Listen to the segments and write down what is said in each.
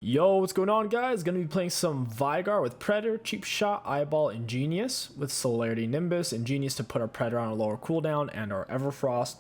Yo, what's going on, guys? Gonna be playing some VEIGAR with Predator, Cheap Shot, Eyeball, and Genius with Celerity, Nimbus, and Genius to put our Predator on a lower cooldown, and our Everfrost,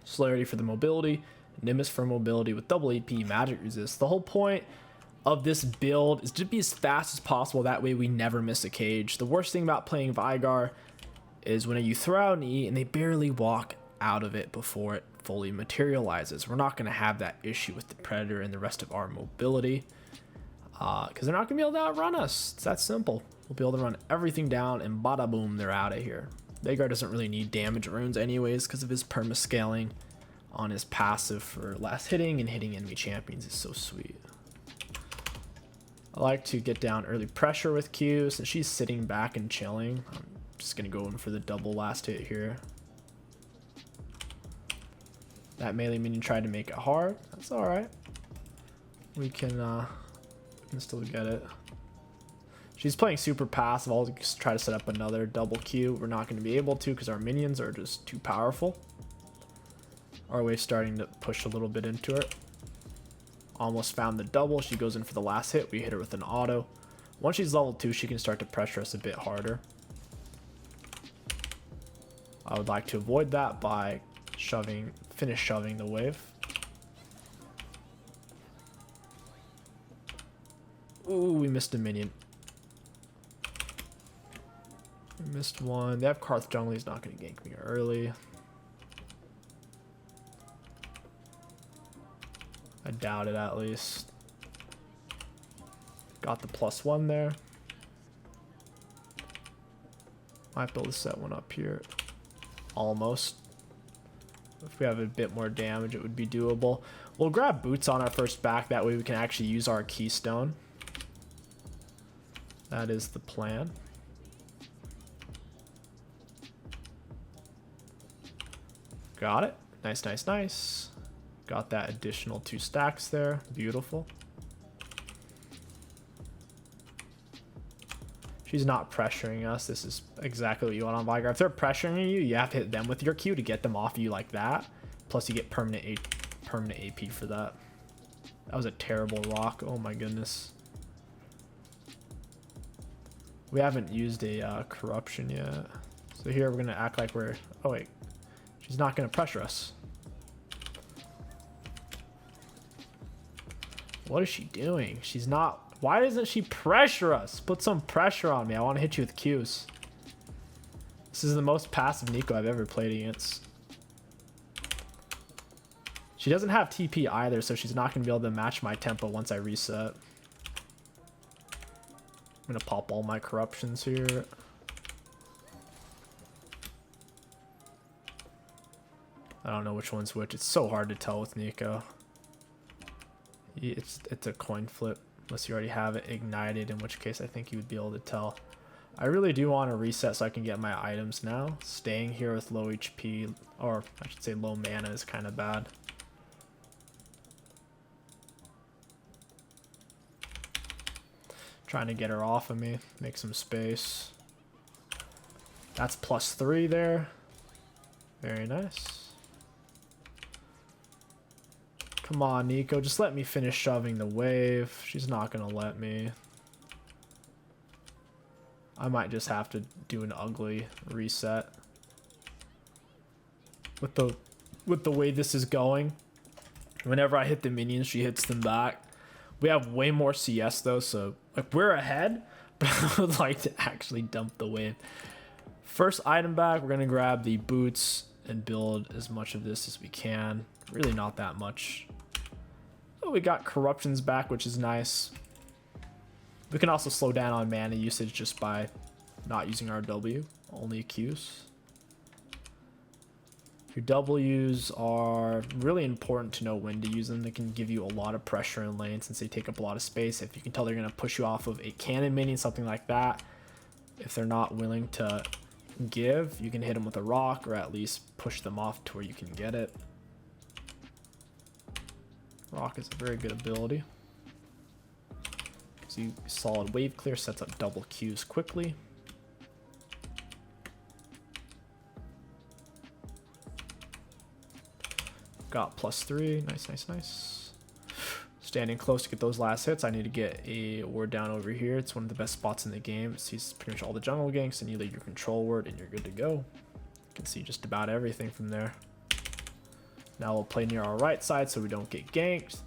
Celerity for the mobility, Nimbus for mobility with double AP, magic resist. The whole point of this build is to be as fast as possible, that way we never miss a cage. The worst thing about playing VEIGAR is when you throw out an E and they barely walk out of it before it fully materializes. We're not going to have that issue with the Predator and the rest of our mobility because they're not going to be able to outrun us. It's that simple. We'll be able to run everything down and bada boom, they're out of here. VEIGAR doesn't really need damage runes anyways because of his perma-scaling on his passive for last hitting, and hitting enemy champions is so sweet. I like to get down early pressure with Q since she's sitting back and chilling. I'm just going to go in for the double last hit here. That melee minion tried to make it hard. That's alright. We can still get it. She's playing super passive. I'll just try to set up another double Q. We're not going to be able to because our minions are just too powerful. Our wave's starting to push a little bit into her. Almost found the double. She goes in for the last hit. We hit her with an auto. Once she's level 2, she can start to pressure us a bit harder. I would like to avoid that by finish shoving the wave. Ooh, we missed a minion. We missed one. They have Karth jungle. He's not going to gank me early. I doubt it, at least. Got the +1 there. Might be able to set one up here. Almost. If we have a bit more damage, it would be doable. We'll grab boots on our first back. That way we can actually use our keystone. That is the plan. Got it. Nice, nice, nice. Got that additional 2 stacks there. Beautiful. She's not pressuring us. This is exactly what you want on VEIGAR. If they're pressuring you, you have to hit them with your Q to get them off you like that. Plus you get permanent AP for that. That was a terrible rock. Oh my goodness. We haven't used a corruption yet. So here we're going to act like we're... Oh wait. She's not going to pressure us. What is she doing? She's not... Why doesn't she pressure us? Put some pressure on me. I want to hit you with Qs. This is the most passive Neeko I've ever played against. She doesn't have TP either, so she's not going to be able to match my tempo once I reset. I'm going to pop all my corruptions here. I don't know which one's which. It's so hard to tell with Neeko. It's a coin flip. Unless you already have it ignited, in which case I think you would be able to tell. I really do want to reset so I can get my items now. Staying here with low HP, or I should say low mana, is kind of bad. Trying to get her off of me, make some space. That's +3 there. Very nice. Come on, Neeko, just let me finish shoving the wave. She's not gonna let me. I might just have to do an ugly reset. With the way this is going, whenever I hit the minions, she hits them back. We have way more CS though, so like we're ahead, but I would like to actually dump the wave. First item back, we're gonna grab the boots and build as much of this as we can. Really not that much. Oh, we got corruptions back, which is nice. We can also slow down on mana usage just by not using our W, only Qs. Your Ws are really important to know when to use them. They can give you a lot of pressure in lane since they take up a lot of space. If you can tell they're going to push you off of a cannon minion, something like that. If they're not willing to give, you can hit them with a rock or at least push them off to where you can get it. Rock is a very good ability. See, solid wave clear sets up double Qs quickly. Got +3. Nice, nice, nice. Standing close to get those last hits. I need to get a ward down over here. It's one of the best spots in the game. It sees pretty much all the jungle ganks, and you lead your control ward and you're good to go. You can see just about everything from there. Now we'll play near our right side so we don't get ganked.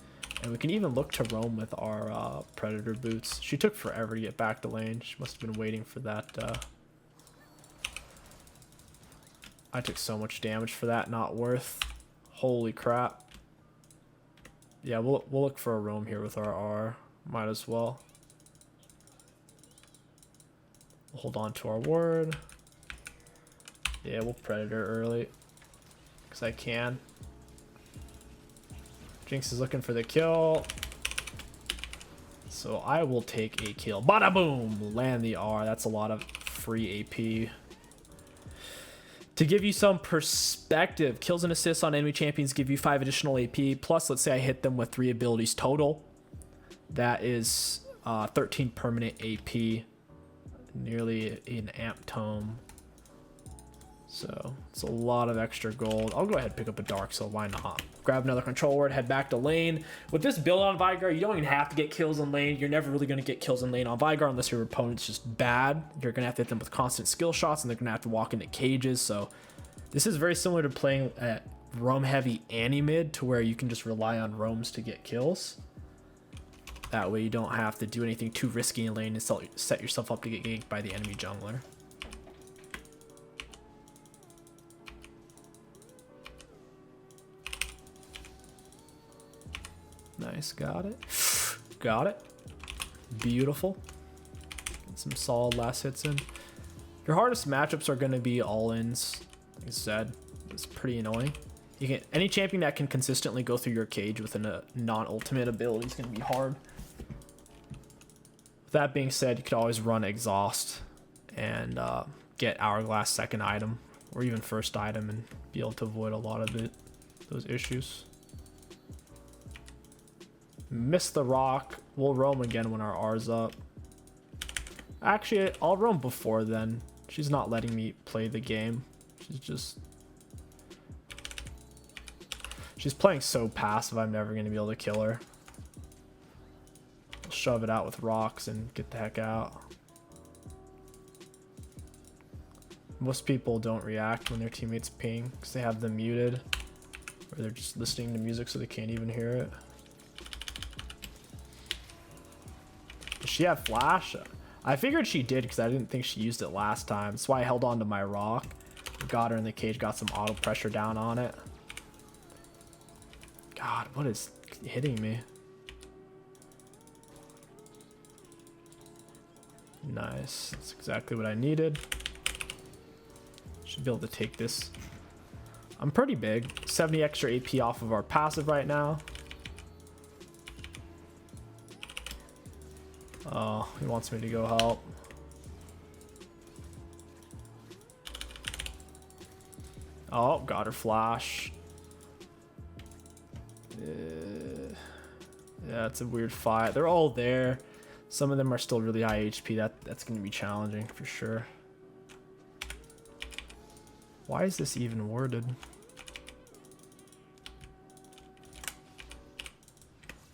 And we can even look to roam with our Predator boots. She took forever to get back to lane. She must have been waiting for that. I took so much damage for that. Not worth. Holy crap. Yeah, we'll look for a roam here with our R. Might as well. We'll hold on to our ward. Yeah, we'll Predator early. Because I can. Jinx is looking for the kill. So I will take a kill. Bada boom! Land the R. That's a lot of free AP. To give you some perspective, kills and assists on enemy champions give you 5 additional AP. Plus, let's say I hit them with 3 abilities total. That is 13 permanent AP. Nearly an amp tome. So it's a lot of extra gold. I'll go ahead and pick up a dark, so why not? Grab another control ward, head back to lane. With this build on VEIGAR, you don't even have to get kills in lane. You're never really going to get kills in lane on VEIGAR unless your opponent's just bad. You're going to have to hit them with constant skill shots, and they're going to have to walk into cages. So this is very similar to playing at roam heavy anti-mid, to where you can just rely on roams to get kills. That way you don't have to do anything too risky in lane and set yourself up to get ganked by the enemy jungler. Nice, got it. Got it. Beautiful. Get some solid last hits in. Your hardest matchups are going to be all-ins. Like I said, it's pretty annoying. You can any champion that can consistently go through your cage with a non-ultimate ability is going to be hard. With that being said, you could always run exhaust and get hourglass second item or even first item and be able to avoid a lot of those issues. Miss the rock. We'll roam again when our R's up. Actually, I'll roam before then. She's not letting me play the game. She's playing so passive, I'm never going to be able to kill her. I'll shove it out with rocks and get the heck out. Most people don't react when their teammates ping because they have them muted. Or they're just listening to music so they can't even hear it. Does she have flash? I figured she did because I didn't think she used it last time. That's why I held on to my rock. Got her in the cage, got some auto pressure down on it. God, what is hitting me? Nice. That's exactly what I needed. Should be able to take this. I'm pretty big. 70 extra AP off of our passive right now. Oh, he wants me to go help. Oh, got her flash. Yeah, it's a weird fight. They're all there. Some of them are still really high HP. That's going to be challenging for sure. Why is this even worded?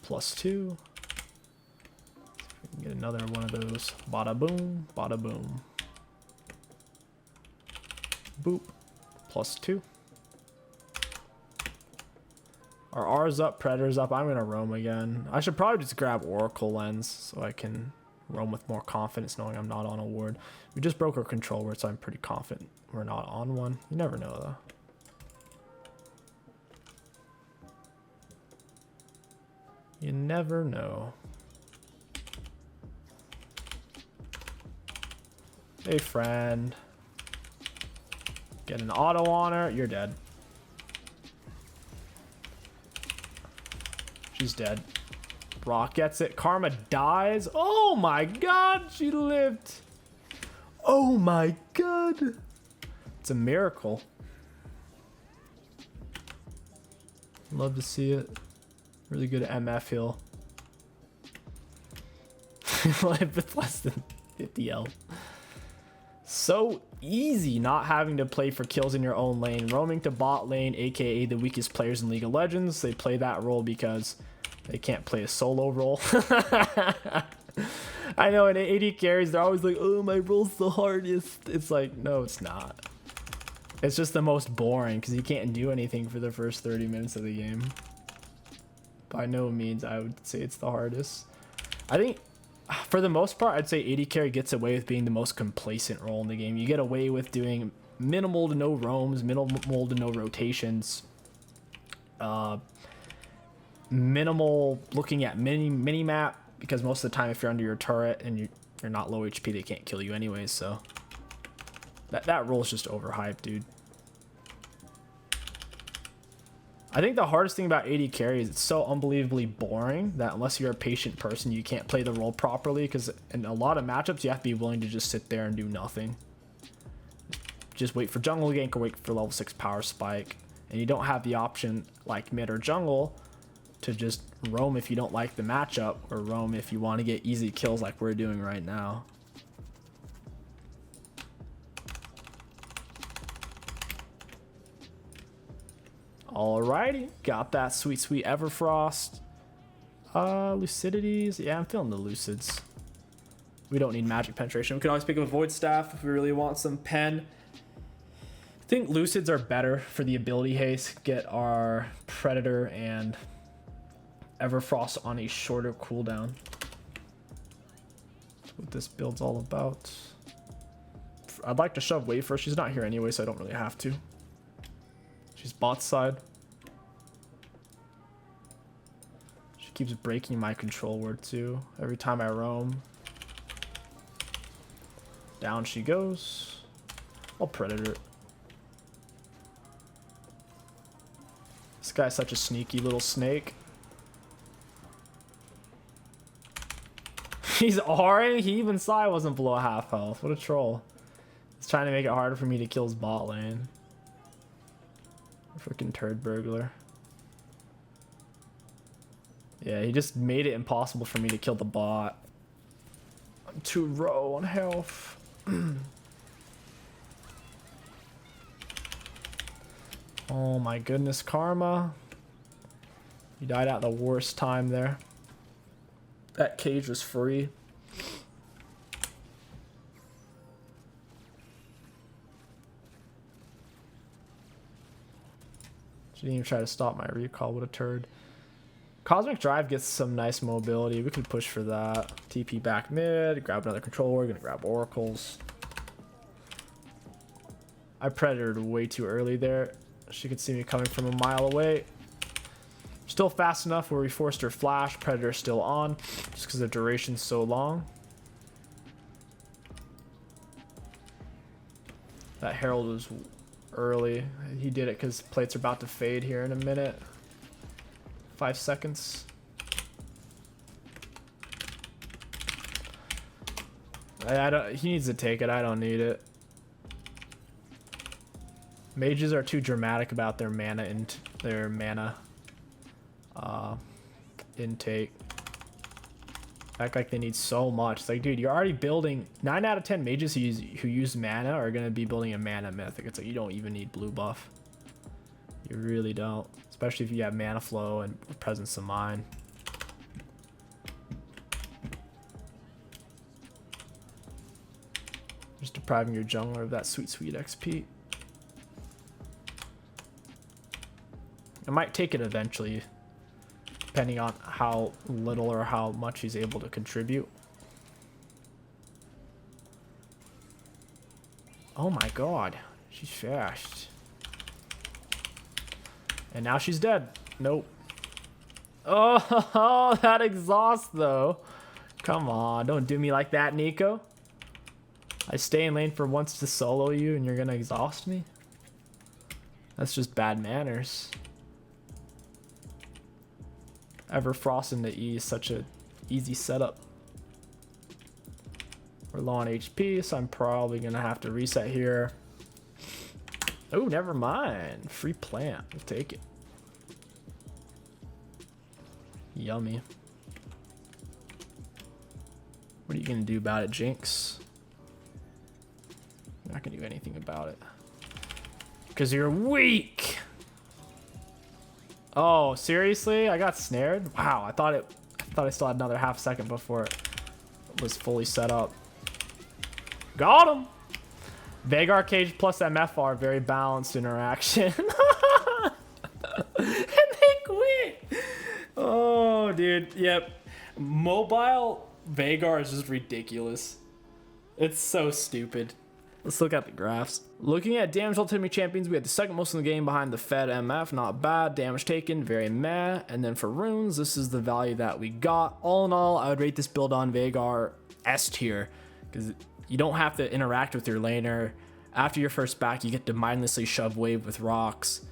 +2. Get another one of those. Bada boom, bada boom. Boop. +2. Our R's up, Predator's up. I'm going to roam again. I should probably just grab Oracle Lens so I can roam with more confidence knowing I'm not on a ward. We just broke our control ward, so I'm pretty confident we're not on one. You never know, though. You never know. Hey, friend. Get an auto on her. You're dead. She's dead. Rock gets it. Karma dies. Oh my god, she lived. Oh my god. It's a miracle. Love to see it. Really good MF heal. With less than 50 L. So easy not having to play for kills in your own lane. Roaming to bot lane, aka the weakest players in League of Legends. They play that role because They can't play a solo role. I know in AD carries, they're always like, oh, my role's the hardest. It's like, no, it's not. It's just the most boring because you can't do anything for the first 30 minutes of the game. By no means, I would say it's the hardest. I think, for the most part, I'd say AD carry gets away with being the most complacent role in the game. You get away with doing minimal to no roams, minimal to no rotations. Minimal looking at mini map, because most of the time if you're under your turret and you're not low HP, they can't kill you anyways. So that role's just overhyped, dude. I think the hardest thing about AD carry is it's so unbelievably boring that unless you're a patient person, you can't play the role properly, because in a lot of matchups you have to be willing to just sit there and do nothing. Just wait for jungle gank or wait for level 6 power spike, and you don't have the option like mid or jungle to just roam if you don't like the matchup, or roam if you want to get easy kills like we're doing right now. Alrighty, got that sweet Everfrost. Lucidities, yeah, I'm feeling the Lucids. We don't need magic penetration. We can always pick up a void staff if we really want some pen. I think Lucids are better for the ability haste. Get our Predator and Everfrost on a shorter cooldown. That's what this build's all about. I'd like to shove Wave first. She's not here anyway, so I don't really have to. She's bot side. She keeps breaking my control ward too. Every time I roam. Down she goes. I'll Predator. This guy's such a sneaky little snake. He's R'ing. He even saw I wasn't below half health. What a troll. He's trying to make it harder for me to kill his bot lane. Freaking turd burglar. Yeah, he just made it impossible for me to kill the bot. I'm too low on health. Oh my goodness, Karma. You died at the worst time there. That cage was free. She didn't even try to stop my recall. What a turd. Cosmic Drive gets some nice mobility. We could push for that. TP back mid. Grab another controller. We're gonna grab oracles. I predatored way too early there. She could see me coming from a mile away. Still fast enough where we forced her flash. Predator still on, just because the duration's so long. That Herald was early. He did it because plates are about to fade here in a minute. 5 seconds. He needs to take it. I don't need it. Mages are too dramatic about their mana and their mana intake. Act like they need so much. It's like, dude, you're already building 9 out of 10 mages who use mana are gonna be building a mana mythic. It's like you don't even need blue buff. You really don't, especially if you have mana flow and presence of mind. Just depriving your jungler of that sweet XP. I might take it eventually, depending on how little or how much he's able to contribute. Oh my god, she's fast. And now she's dead. Nope. Oh, that exhaust though. Come on, don't do me like that, Nico. I stay in lane for once to solo you and you're gonna exhaust me? That's just bad manners. Everfrost into E is such a easy setup. We're low on HP, so I'm probably gonna have to reset here. Oh, never mind. Free plant. We'll take it. Yummy. What are you gonna do about it, Jinx? You're not gonna do anything about it. Because you're weak! Oh, seriously? I got snared? Wow, I thought I still had another half second before it was fully set up. Got him! VEIGAR Cage plus MFR, very balanced interaction. And they quit! Oh, dude. Yep. Mobile VEIGAR is just ridiculous. It's so stupid. Let's look at the graphs. Looking at damage ultimate enemy champions, we had the second most in the game behind the Fed MF. Not bad. Damage taken, very meh. And then for runes, this is the value that we got. All in all, I would rate this build on VEIGAR S tier, because you don't have to interact with your laner. After your first back, you get to mindlessly shove wave with rocks,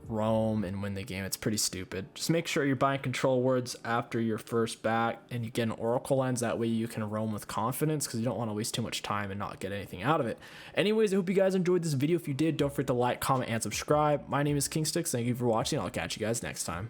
roam, and win the game. It's pretty stupid. Just make sure you're buying control words after your first back and you get an oracle lens. That way you can roam with confidence, because you don't want to waste too much time and not get anything out of it. Anyways, I hope you guys enjoyed this video. If you did, don't forget to like, comment, and subscribe. My name is 𝐒𝐋𝐒. Thank you for watching. I'll catch you guys next time.